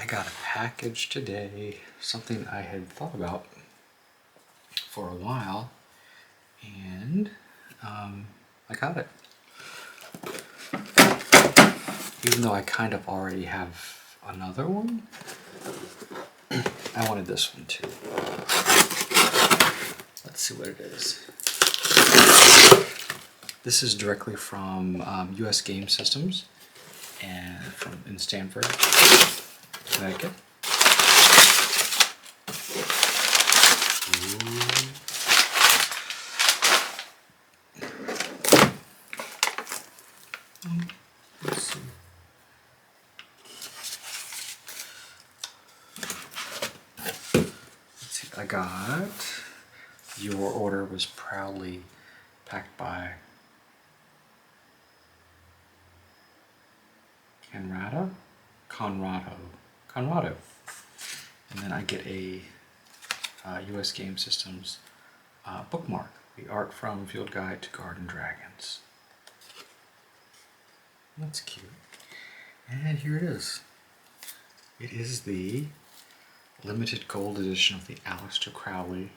got a package today, something I had thought about for a while, and I got it. Even though I kind of already have another one, I wanted this one too. Let's see what it is. This is directly from US Game Systems and in Stanford, Connecticut. Let's see. I got Your Order Was Proudly Packed by Conrado. And then I get a US Game Systems bookmark, The Art from Field Guide to Garden Dragons. That's cute. And here it is. It is the limited gold edition of the Aleister Crowley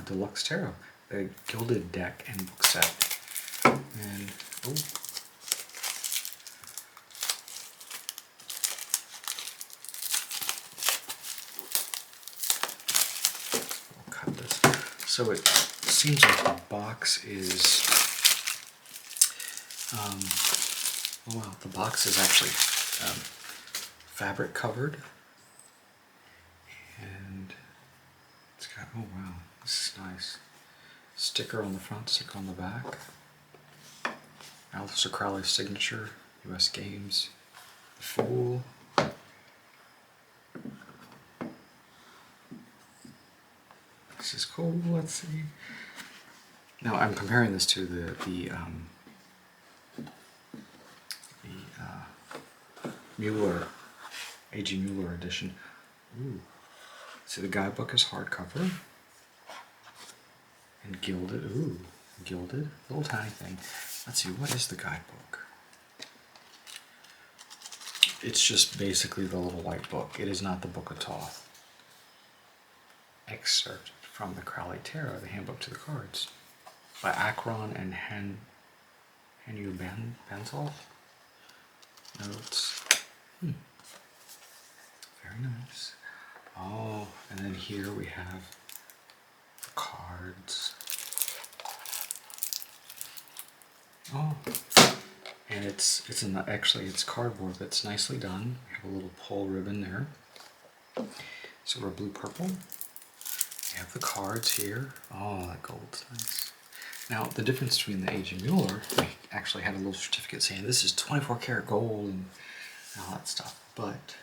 Deluxe Tarot, the gilded deck and book set. And we'll cut this. So it seems like the box is oh wow, the box is actually fabric covered, and it's got, oh wow, this is nice. Sticker on the front, sticker on the back. Aleister Crowley signature, US Games, the Fool. This is cool. Let's see. Now I'm comparing this to the Mueller, AG Mueller edition. Ooh. So the guidebook is hardcover and gilded. Ooh, gilded, little tiny thing. Let's see, what is the guidebook? It's just basically the little white book. It is not the Book of Thoth. Excerpt from the Crowley Tarot, the Handbook to the Cards, by Akron and Henu Benzol. Notes. Very nice. Oh, and then here we have the cards. Oh, and it's cardboard, but it's nicely done. We have a little pull ribbon there. So we're blue purple. We have the cards here. Oh, that gold's nice. Now the difference between the AG Mueller, I actually had a little certificate saying this is 24 karat gold and all that stuff, but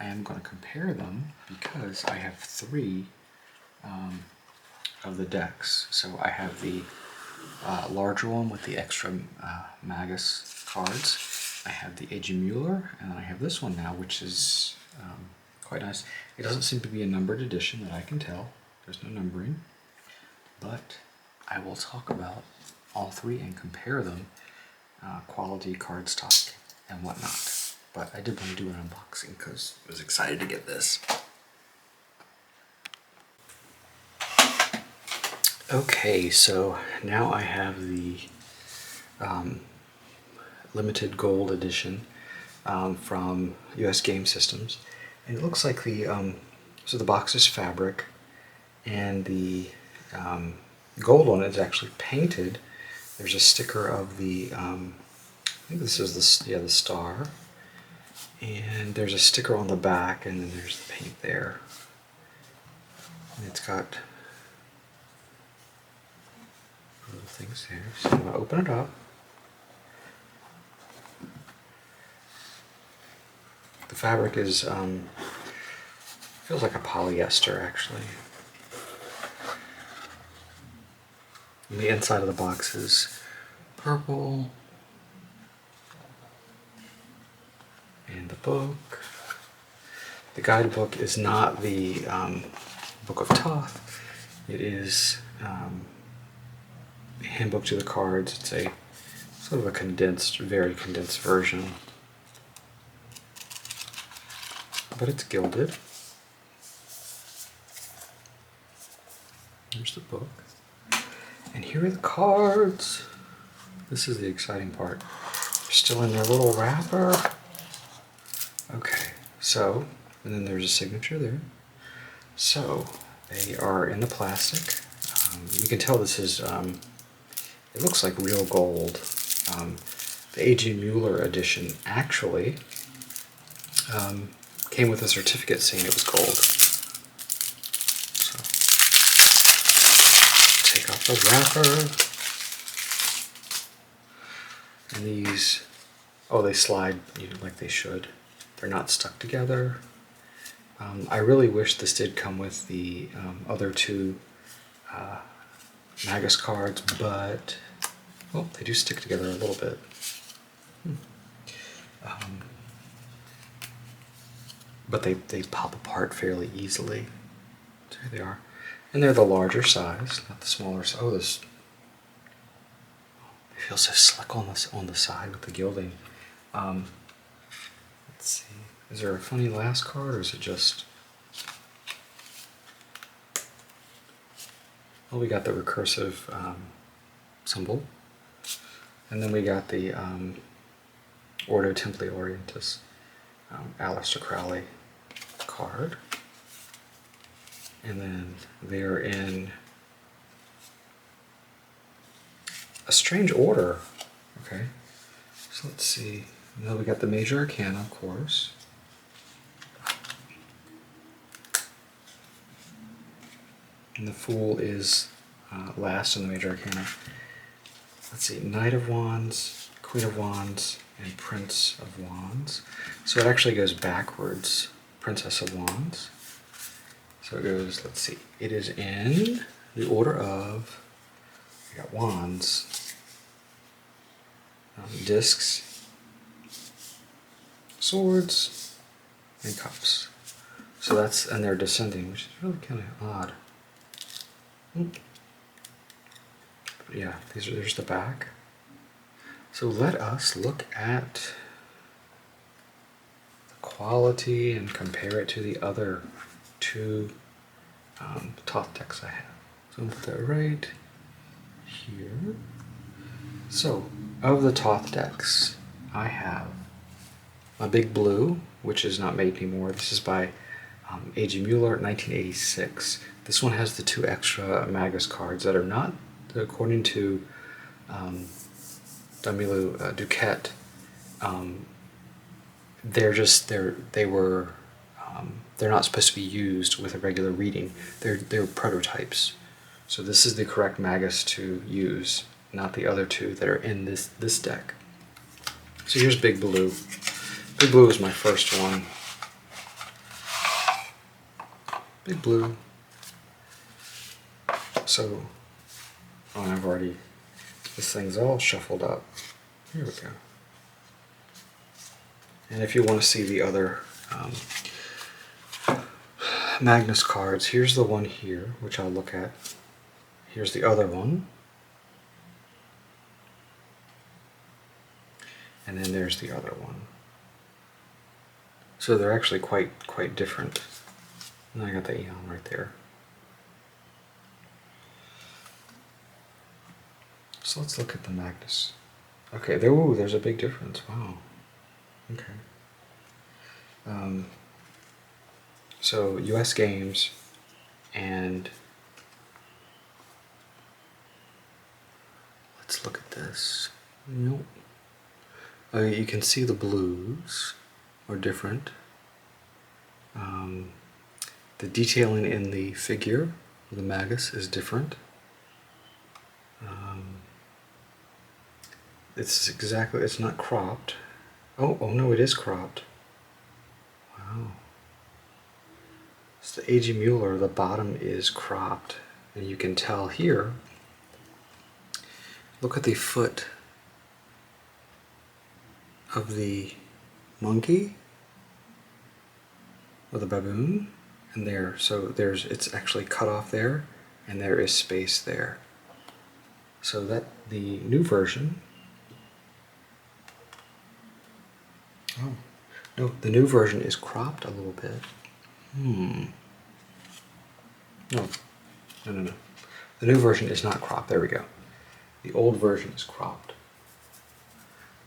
I am going to compare them because I have three of the decks. So I have the larger one with the extra Magus cards. I have the AG Mueller, and then I have this one now, which is quite nice. It doesn't seem to be a numbered edition that I can tell. There's no numbering. But I will talk about all three and compare them, quality, card stock, and whatnot. But I did want to do an unboxing because I was excited to get this. Okay, so now I have the limited gold edition from US Game Systems, and it looks like the so the box is fabric, and the gold one is actually painted. There's a sticker of the I think this is the star, and there's a sticker on the back, and then there's the paint there, and it's got little things there. So I'm going to open it up. The fabric is feels like a polyester actually. And the inside of the box is purple, and the book. The guidebook is not the Book of Thoth. It is a handbook to the cards. It's a sort of a condensed, very condensed version. but it's gilded. Here's the book. And here are the cards. This is the exciting part. They're still in their little wrapper. Okay, so, and then there's a signature there. So, they are in the plastic. You can tell this is, it looks like real gold. The AG Mueller edition actually came with a certificate saying it was gold. So, take off the wrapper. And these, oh, they slide like they should. They're not stuck together. I really wish this did come with the other two Magus cards, but well, they do stick together a little bit. But they pop apart fairly easily. So here they are. And they're the larger size, not the smaller size. Oh, this it feels so slick on the side with the gilding. Let's see. Is there a funny last card, or is it just... Well, we got the recursive symbol. And then we got the Ordo Templi Orientis Aleister Crowley card. And then they're in a strange order. Okay, so let's see. Now we got the Major Arcana, of course. And the Fool is last in the Major Arcana. Let's see, Knight of Wands, Queen of Wands, and Prince of Wands. So it actually goes backwards. Princess of Wands. So it goes, let's see, it is in the order of, we got Wands, Discs, Swords, and Cups. So that's, and they're descending, which is really kind of odd. But yeah, there's the back. So let us look at the quality and compare it to the other two Thoth decks I have. So I'm going to put that right here. So, of the Thoth decks, I have my Big Blue, which is not made anymore. This is by AG Mueller, 1986. This one has the 2 extra Magus cards that are not, according to Damilu Duquette, they're not supposed to be used with a regular reading. They're prototypes. So this is the correct Magus to use, not the other 2 that are in this deck. So here's Big Blue. Big Blue is my first one. Big Blue. So, oh, and I've already, this thing's all shuffled up. Here we go. And if you want to see the other Magnus cards, here's the one here, which I'll look at. Here's the other one. And then there's the other one. So they're actually quite different. And I got the Eon right there. So let's look at the Magnus. Okay, there's a big difference. Wow. Okay. So US Games and let's look at this. Nope. You can see the blues are different. The detailing in the figure of the Magus is different. It's not cropped. Oh no, it is cropped. Wow. It's the AG Mueller, the bottom is cropped. And you can tell here, look at the foot of the monkey or the baboon, and there, so it's actually cut off there, and there is space there. So that the new version, No, the new version is cropped a little bit. No. No. The new version is not cropped. There we go. The old version is cropped.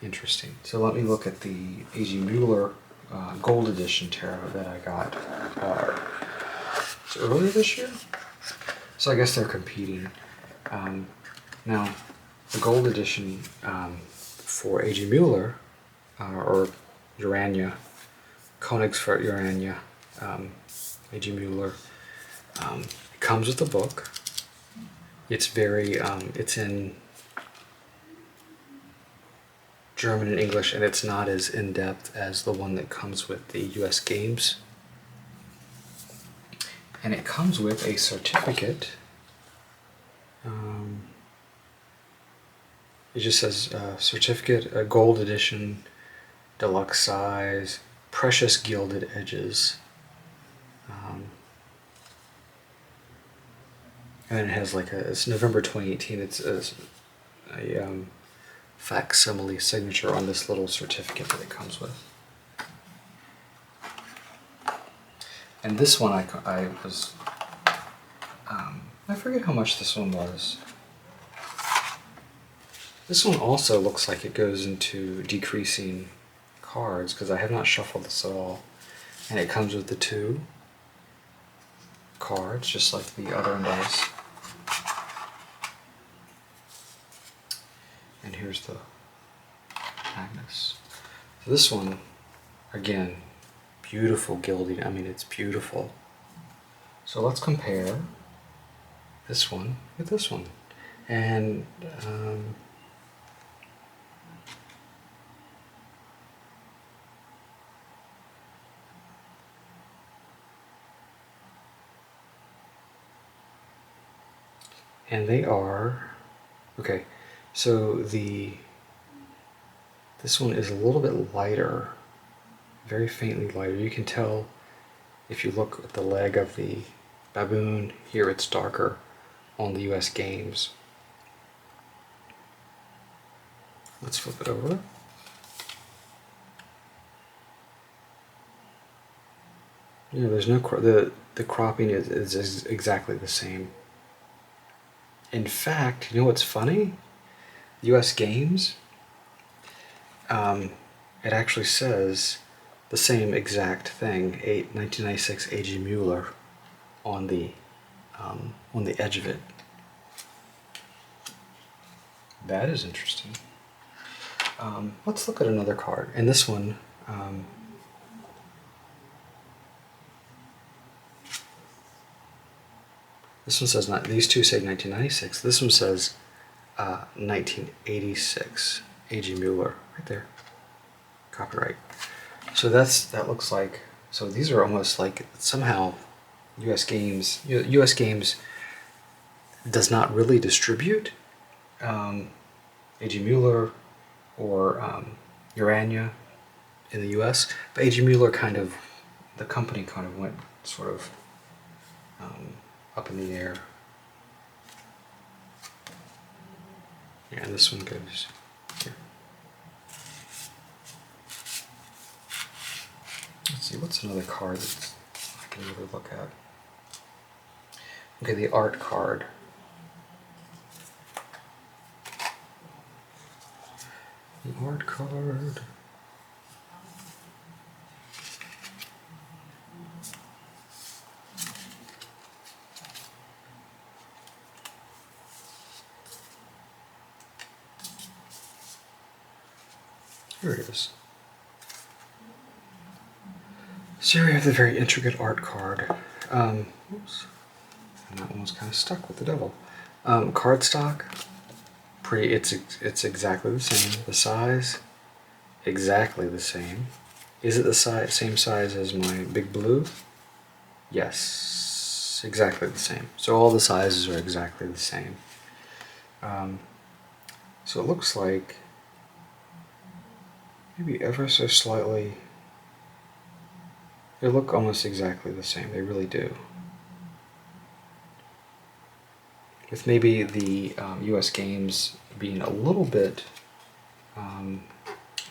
Interesting. So let me look at the AG Mueller Gold Edition Tarot that I got earlier this year. So I guess they're competing. Now, the Gold Edition for AG Mueller, or Urania, Königsfurt Urania, AG Mueller, it comes with a book. It's very, it's in German and English, and it's not as in-depth as the one that comes with the US Games. And it comes with a certificate. It just says certificate, a gold edition, deluxe size, precious gilded edges. And then it has like it's November 2018. It's a facsimile signature on this little certificate that it comes with. And this one I forget how much this one was. This one also looks like it goes into decreasing cards because I have not shuffled this at all. And it comes with the 2 cards, just like the other one does. And here's the Magnus. So this one, again, beautiful gilding. I mean, it's beautiful. So let's compare this one with this one. And they are, okay, so this one is a little bit lighter, very faintly lighter. You can tell if you look at the leg of the baboon, here it's darker on the US Games. Let's flip it over. Yeah, there's no, the cropping is exactly the same. In fact, you know what's funny? US Games, it actually says the same exact thing, 1996 AG Mueller on the edge of it. That is interesting. Let's look at another card. And this one, this one says not. These two say 1996. This one says 1986. AG Mueller, right there. Copyright. So that looks like. So these are almost like somehow US Games. US Games does not really distribute AG Mueller or Urania in the US, but AG Mueller the company kind of went sort of up in the air. Yeah, and this one goes here. Let's see, what's another card that I can really look at? Okay, the art card. The art card. Here it is. So here we have the very intricate art card. Oops. And that one was kind of stuck with the devil. Cardstock. It's exactly the same. The size, exactly the same. Is it the same size as my big blue? Yes, exactly the same. So all the sizes are exactly the same. So it looks like maybe ever so slightly. They look almost exactly the same. They really do. With maybe the US Games being a little bit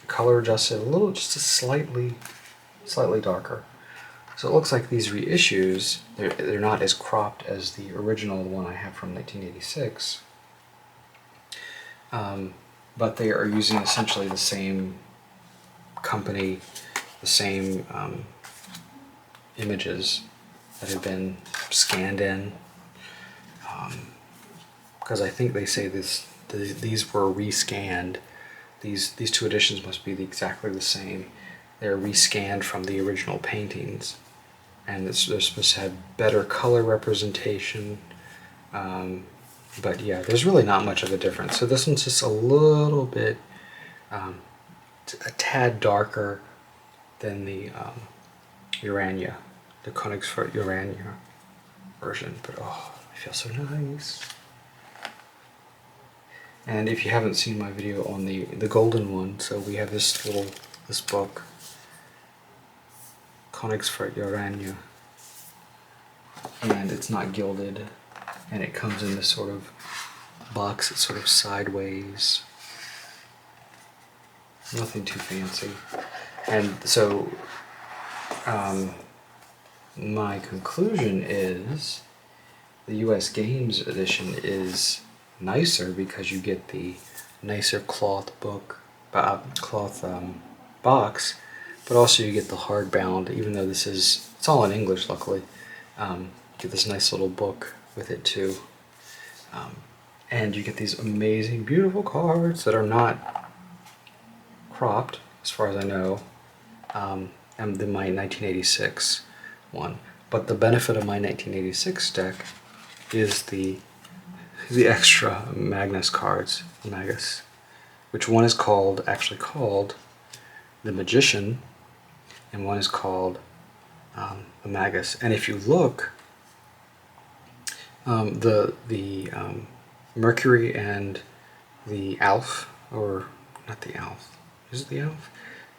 color adjusted, just a slightly slightly darker. So it looks like these reissues, they're not as cropped as the original one I have from 1986, but they are using essentially the same company, the same images that have been scanned in, because I think they say these were rescanned. These two editions must be exactly the same. They're rescanned from the original paintings, and they're supposed to have better color representation. But yeah, there's really not much of a difference. So this one's just a little bit, a tad darker than the Urania, the Königsfurt Urania version. But oh, it feels so nice. And if you haven't seen my video on the golden one, so we have this book, Königsfurt Urania, and it's not gilded, and it comes in this sort of box. It's sort of sideways, nothing too fancy. And so my conclusion is the US Games edition is nicer because you get the nicer cloth box, but also you get the hardbound, even though it's all in English, luckily. You get this nice little book with it too. And you get these amazing, beautiful cards that are not cropped, as far as I know, and my 1986 one. But the benefit of my 1986 deck is the extra Magus cards, which one is actually called the Magician, and one is called the Magus. And if you look, the Mercury and the Alf, or not the Alf, is it the Alf?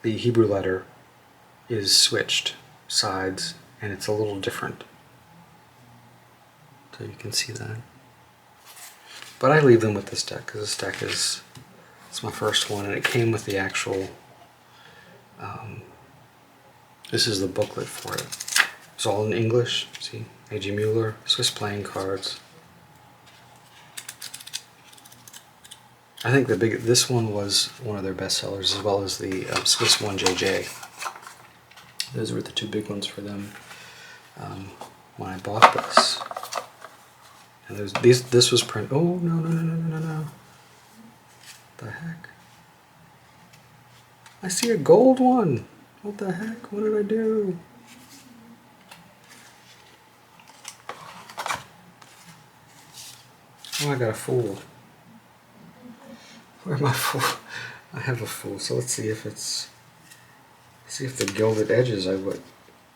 The Hebrew letter is switched sides, and it's a little different. So you can see that. But I leave them with this deck, because this deck it's my first one, and it came with the actual, this is the booklet for it. It's all in English, see, AG Mueller, Swiss playing cards. I think this one was one of their best sellers, as well as the Swiss 1JJ. Those were the two big ones for them when I bought this. And this was print. Oh, no. The heck? I see a gold one. What the heck? What did I do? Oh, I got a fool. Where's my fool? I have a fool, so let's see if the gilded edges I would.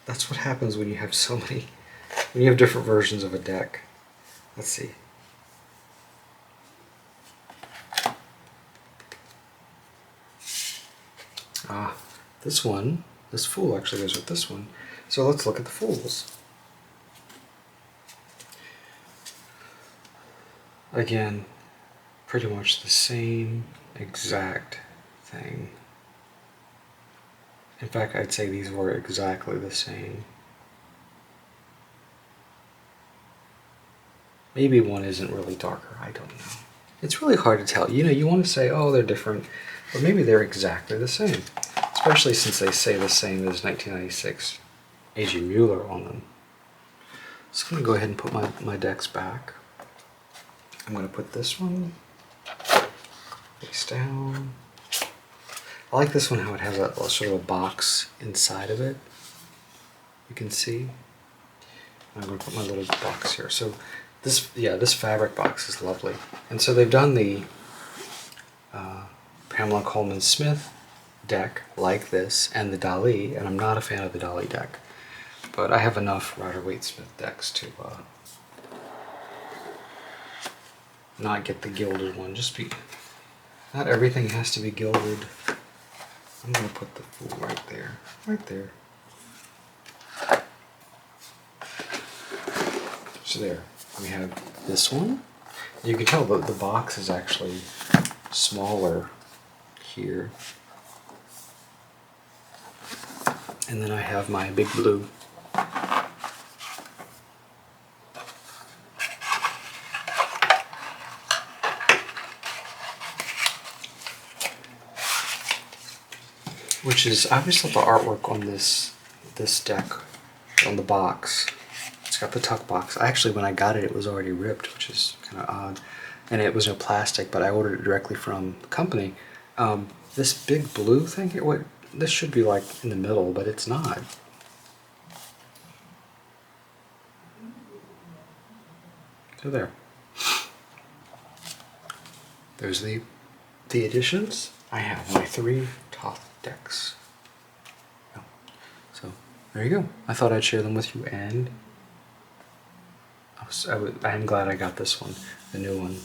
That's what happens when you have so many, when you have different versions of a deck. Let's see. This fool actually goes with this one. So let's look at the fools. Again, pretty much the same exact thing. In fact, I'd say these were exactly the same. Maybe one isn't really darker, I don't know. It's really hard to tell. You know, you want to say, oh, they're different, but maybe they're exactly the same. Especially since they say the same as 1996 AG Mueller on them. So I'm going to go ahead and put my decks back. I'm going to put this one face down. I like this one, how it has a sort of a box inside of it. You can see. I'm going to put my little box here. So this fabric box is lovely. And so they've done the Pamela Coleman Smith deck like this, and the Dali, and I'm not a fan of the Dali deck, but I have enough Rider-Waite-Smith decks to not get the gilded one. Not everything has to be gilded. I'm going to put the fool right there. So there, we have this one. You can tell the box is actually smaller here. And then I have my big blue. Which is, I always love the artwork on this deck, on the box. It's got the tuck box. Actually, when I got it, it was already ripped, which is kind of odd. And it was no plastic, but I ordered it directly from the company. This big blue thing here, this should be like in the middle, but it's not. So there. There's the additions. I have my 3 Thoth decks. So there you go. I thought I'd share them with you, and I am glad I got this one, the new one.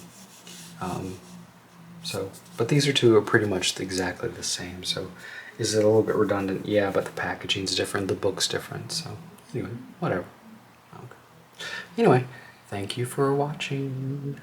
But these two are pretty much exactly the same. So is it a little bit redundant? Yeah, but the packaging's different, the book's different. So anyway, whatever. Okay. Anyway, thank you for watching.